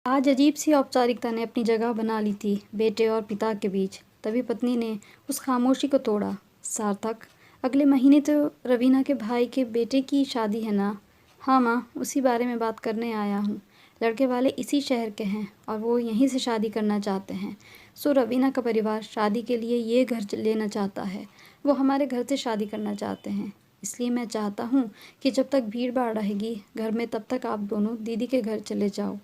आज अजीब सी औपचारिकता ने अपनी जगह बना ली थी बेटे और पिता के बीच। तभी पत्नी ने उस खामोशी को तोड़ा। सार्थक, अगले महीने तो रवीना के भाई के बेटे की शादी है ना? हाँ माँ, उसी बारे में बात करने आया हूँ। लड़के वाले इसी शहर के हैं और वो यहीं से शादी करना चाहते हैं। सो रवीना का परिवार शादी के लिए ये घर लेना चाहता है। वो हमारे घर से शादी करना चाहते हैं। इसलिए मैं चाहता हूँ कि जब तक भीड़ भाड़ रहेगी घर में तब तक आप दोनों दीदी के घर चले जाओ,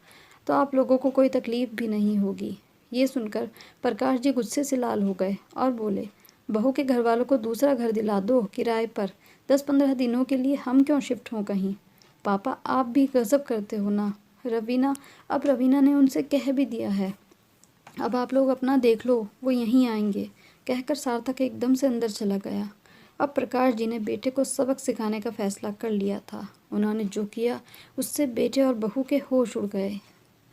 तो आप लोगों को कोई तकलीफ़ भी नहीं होगी। ये सुनकर प्रकाश जी गुस्से से लाल हो गए और बोले, बहू के घर वालों को दूसरा घर दिला दो किराए पर। 10-15 दिनों के लिए हम क्यों शिफ्ट हों कहीं? पापा, आप भी गज़ब करते हो ना। रवीना ने उनसे कह भी दिया है। अब आप लोग अपना देख लो, वो यहीं आएंगे। कहकर सार्थक एकदम से अंदर चला गया। अब प्रकाश जी ने बेटे को सबक सिखाने का फैसला कर लिया था। उन्होंने जो किया उससे बेटे और बहू के होश उड़ गए।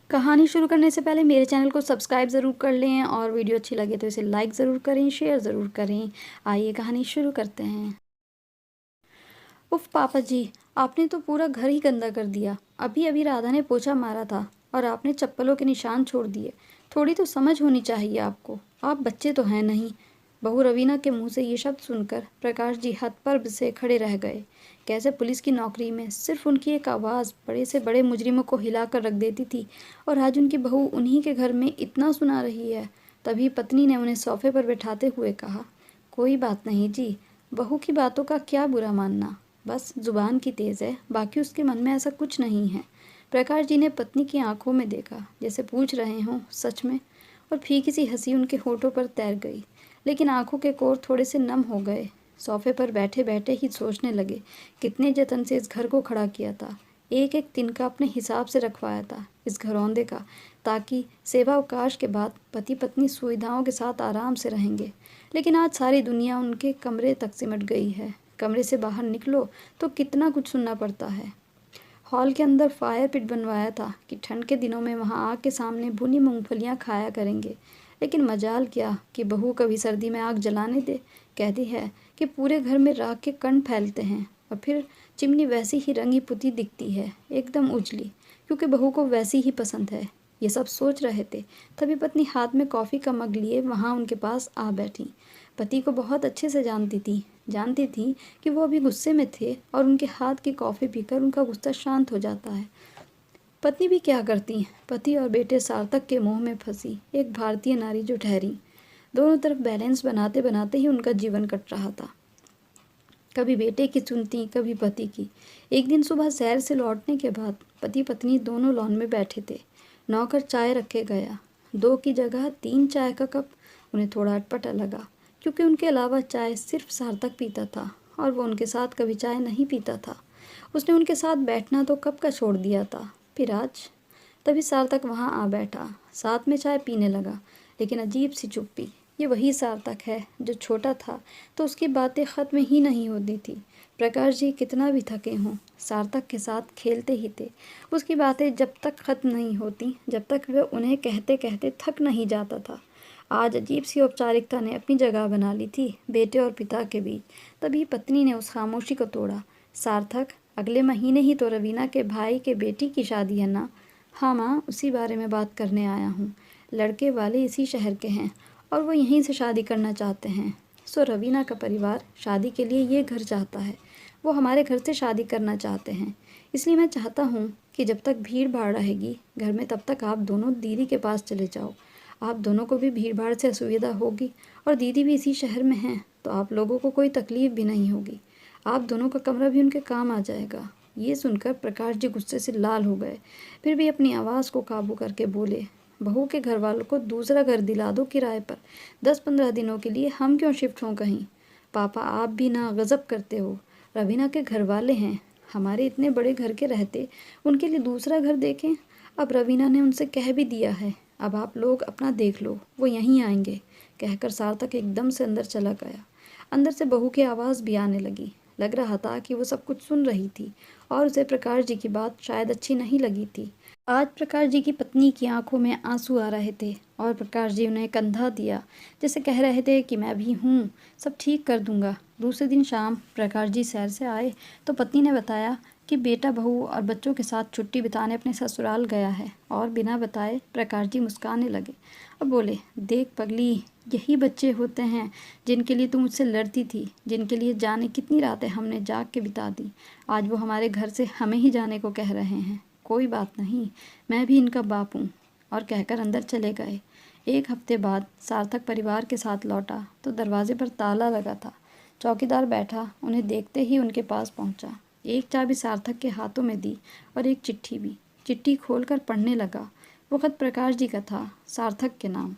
कहानी शुरू करने से पहले मेरे चैनल को सब्सक्राइब ज़रूर कर लें और वीडियो अच्छी लगे तो इसे लाइक ज़रूर करें, शेयर ज़रूर करें। आइए कहानी शुरू करते हैं। उफ़ पापा जी, आपने तो पूरा घर ही गंदा कर दिया। अभी अभी राधा ने पोछा मारा था और आपने चप्पलों के निशान छोड़ दिए। थोड़ी तो समझ होनी चाहिए आपको। आप बच्चे तो हैं नहीं। बहू रवीना के मुंह से ये शब्द सुनकर प्रकाश जी हतप्रभ से खड़े रह गए। कैसे पुलिस की नौकरी में सिर्फ उनकी एक आवाज़ बड़े से बड़े मुजरिमों को हिलाकर रख देती थी, और आज उनकी बहू उन्हीं के घर में इतना सुना रही है। तभी पत्नी ने उन्हें सोफे पर बैठाते हुए कहा, कोई बात नहीं जी, बहू की बातों का क्या बुरा मानना, बस जुबान की तेज़ है, बाकी उसके मन में ऐसा कुछ नहीं है। प्रकाश जी ने पत्नी की आंखों में देखा, जैसे पूछ रहे हों सच में, और फीकी सी हंसी उनके होठों पर तैर गई, लेकिन आंखों के कोर थोड़े से नम हो गए। सोफे पर बैठे बैठे ही सोचने लगे, कितने जतन से इस घर को खड़ा किया था, एक एक तिनका अपने हिसाब से रखवाया था इस घरौंदे का, ताकि सेवा अवकाश के बाद पति पत्नी सुविधाओं के साथ आराम से रहेंगे। लेकिन आज सारी दुनिया उनके कमरे तक सिमट गई है। कमरे से बाहर निकलो तो कितना कुछ सुनना पड़ता है। हॉल के अंदर फायर पिट बनवाया था कि ठंड के दिनों में वहाँ आग के सामने भुनी मूंगफलियाँ खाया करेंगे। लेकिन मजाल क्या कि बहू कभी सर्दी में आग जलाने दे। कहती है कि पूरे घर में राख के कण फैलते हैं, और फिर चिमनी वैसी ही रंगी पुती दिखती है, एकदम उजली, क्योंकि बहू को वैसी ही पसंद है। ये सब सोच रहे थे, तभी पत्नी हाथ में कॉफ़ी का मग लिए वहाँ उनके पास आ बैठी। पति को बहुत अच्छे से जानती थी कि वो अभी गुस्से में थे और उनके हाथ की कॉफ़ी पीकर उनका गुस्सा शांत हो जाता है। पत्नी भी क्या करती, पति और बेटे सार्थक के मोह में फंसी एक भारतीय नारी जो ठहरी। दोनों तरफ बैलेंस बनाते बनाते ही उनका जीवन कट रहा था। कभी बेटे की सुनती, कभी पति की। एक दिन सुबह सैर से लौटने के बाद पति पत्नी दोनों लॉन में बैठे थे। नौकर चाय रखे गया। 2 की जगह 3 चाय का कप उन्हें थोड़ा अटपटा लगा, क्योंकि उनके अलावा चाय सिर्फ सार्थक पीता था और वो उनके साथ कभी चाय नहीं पीता था। उसने उनके साथ बैठना तो कब का छोड़ दिया था, फिर आज। तभी सार्थक वहाँ आ बैठा, साथ में चाय पीने लगा, लेकिन अजीब सी चुप्पी। ये वही सार्थक है जो छोटा था तो उसकी बातें ख़त्म ही नहीं होती थी। प्रकाश जी कितना भी थके हों, सार्थक के साथ खेलते ही थे। उसकी बातें जब तक ख़त्म नहीं होती, जब तक वह उन्हें कहते कहते थक नहीं जाता था। आज अजीब सी औपचारिकता ने अपनी जगह बना ली थी बेटे और पिता के बीच। तभी पत्नी ने उस खामोशी को तोड़ा। सार्थक, अगले महीने ही तो रवीना के भाई के बेटी की शादी है ना? हाँ माँ, उसी बारे में बात करने आया हूँ। लड़के वाले इसी शहर के हैं और वो यहीं से शादी करना चाहते हैं। सो रवीना का परिवार शादी के लिए ये घर चाहता है। वो हमारे घर से शादी करना चाहते हैं। इसलिए मैं चाहता हूँ कि जब तक भीड़ भाड़ रहेगी घर में तब तक आप दोनों दीदी के पास चले जाओ। आप दोनों को भी भीड़ भाड़ से असुविधा होगी और दीदी भी इसी शहर में हैं, तो आप लोगों को कोई तकलीफ़ भी नहीं होगी। आप दोनों का कमरा भी उनके काम आ जाएगा। ये सुनकर प्रकाश जी गुस्से से लाल हो गए, फिर भी अपनी आवाज़ को काबू करके बोले, बहू के घर वालों को दूसरा घर दिला दो किराए पर। 10-15 दिनों के लिए हम क्यों शिफ्ट हों कहीं? पापा, आप भी ना गज़ब करते हो। रवीना के घर वाले हैं, हमारे इतने बड़े घर के रहते उनके लिए दूसरा घर देखें। अब रवीना ने उनसे कह भी दिया है, अब आप लोग अपना देख लो, वो यहीं आएंगे। कहकर सार्थक एकदम से अंदर चला गया। अंदर से बहू की आवाज़ भी आने लगी। लग रहा था कि वो सब कुछ सुन रही थी और उसे प्रकाश जी की बात शायद अच्छी नहीं लगी थी। आज प्रकाश जी की पत्नी की आंखों में आंसू आ रहे थे और प्रकाश जी उन्हें कंधा दिया, जैसे कह रहे थे कि मैं भी हूँ, सब ठीक कर दूंगा। दूसरे दिन शाम प्रकाश जी सैर से आए तो पत्नी ने बताया कि बेटा बहू और बच्चों के साथ छुट्टी बिताने अपने ससुराल गया है। और बिना बताए प्रकाश जी मुस्कुराने लगे और बोले, देख पगली, यही बच्चे होते हैं जिनके लिए तू मुझसे लड़ती थी, जिनके लिए जाने कितनी रातें हमने जाग के बिता दी। आज वो हमारे घर से हमें ही जाने को कह रहे हैं। कोई बात नहीं, मैं भी इनका बाप हूँ। और कहकर अंदर चले गए। एक हफ्ते बाद सार्थक परिवार के साथ लौटा तो दरवाजे पर ताला लगा था। चौकीदार बैठा उन्हें देखते ही उनके पास पहुंचा। एक चाबी सार्थक के हाथों में दी और एक चिट्ठी भी। चिट्ठी खोलकर पढ़ने लगा। वो खत प्रकाश जी का था, सार्थक के नाम।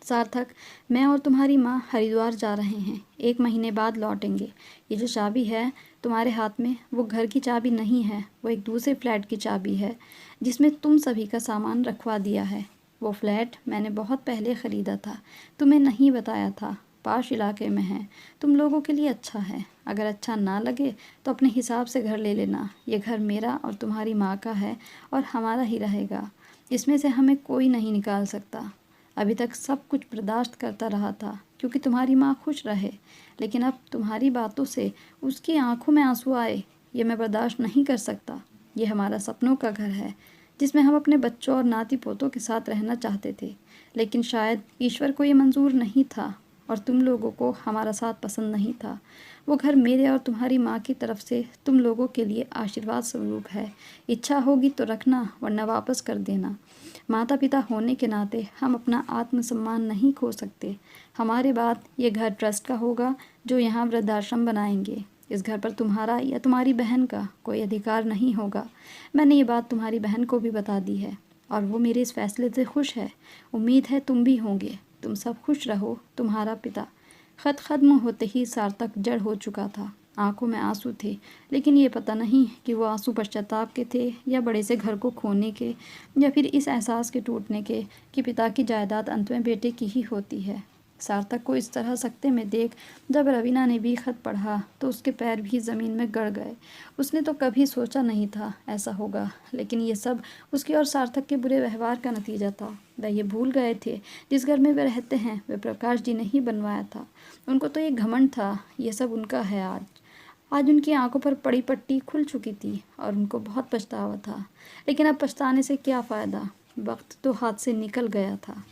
सार्थक, मैं और तुम्हारी माँ हरिद्वार जा रहे हैं, 1 महीने बाद लौटेंगे। ये जो चाबी है तुम्हारे हाथ में, वो घर की चाबी नहीं है, वो एक दूसरे फ्लैट की चाबी है जिसमें तुम सभी का सामान रखवा दिया है। वो फ्लैट मैंने बहुत पहले ख़रीदा था, तुम्हें नहीं बताया था। पाश इलाके में है, तुम लोगों के लिए अच्छा है। अगर अच्छा ना लगे तो अपने हिसाब से घर ले लेना। ये घर मेरा और तुम्हारी माँ का है और हमारा ही रहेगा। इसमें से हमें कोई नहीं निकाल सकता। अभी तक सब कुछ बर्दाश्त करता रहा था क्योंकि तुम्हारी माँ खुश रहे, लेकिन अब तुम्हारी बातों से उसकी आंखों में आंसू आए, ये मैं बर्दाश्त नहीं कर सकता। ये हमारा सपनों का घर है जिसमें हम अपने बच्चों और नाती पोतों के साथ रहना चाहते थे, लेकिन शायद ईश्वर को ये मंजूर नहीं था और तुम लोगों को हमारा साथ पसंद नहीं था। वो घर मेरे और तुम्हारी माँ की तरफ से तुम लोगों के लिए आशीर्वाद स्वरूप है। इच्छा होगी तो रखना, वरना वापस कर देना। माता पिता होने के नाते हम अपना आत्मसम्मान नहीं खो सकते। हमारे बाद ये घर ट्रस्ट का होगा जो यहाँ वृद्धाश्रम बनाएंगे। इस घर पर तुम्हारा या तुम्हारी बहन का कोई अधिकार नहीं होगा। मैंने ये बात तुम्हारी बहन को भी बता दी है और वो मेरे इस फैसले से खुश है। उम्मीद है तुम भी होंगे। तुम सब खुश रहो, तुम्हारा पिता। खत खत्म होते ही सार्थक जड़ हो चुका था। आंखों में आंसू थे, लेकिन ये पता नहीं कि वो आंसू पश्चाताप के थे या बड़े से घर को खोने के, या फिर इस एहसास के टूटने के कि पिता की जायदाद अंत में बेटे की ही होती है। सार्थक को इस तरह सकते में देख जब रवीना ने भी खत पढ़ा तो उसके पैर भी ज़मीन में गड़ गए। उसने तो कभी सोचा नहीं था ऐसा होगा, लेकिन ये सब उसके और सार्थक के बुरे व्यवहार का नतीजा था। वह ये भूल गए थे जिस घर में वे रहते हैं वे प्रकाश जी ने ही बनवाया था। उनको तो ये घमंड था ये सब उनका है। आज उनकी आंखों पर पड़ी पट्टी खुल चुकी थी और उनको बहुत पछतावा था, लेकिन अब पछताने से क्या फ़ायदा, वक्त तो हाथ से निकल गया था।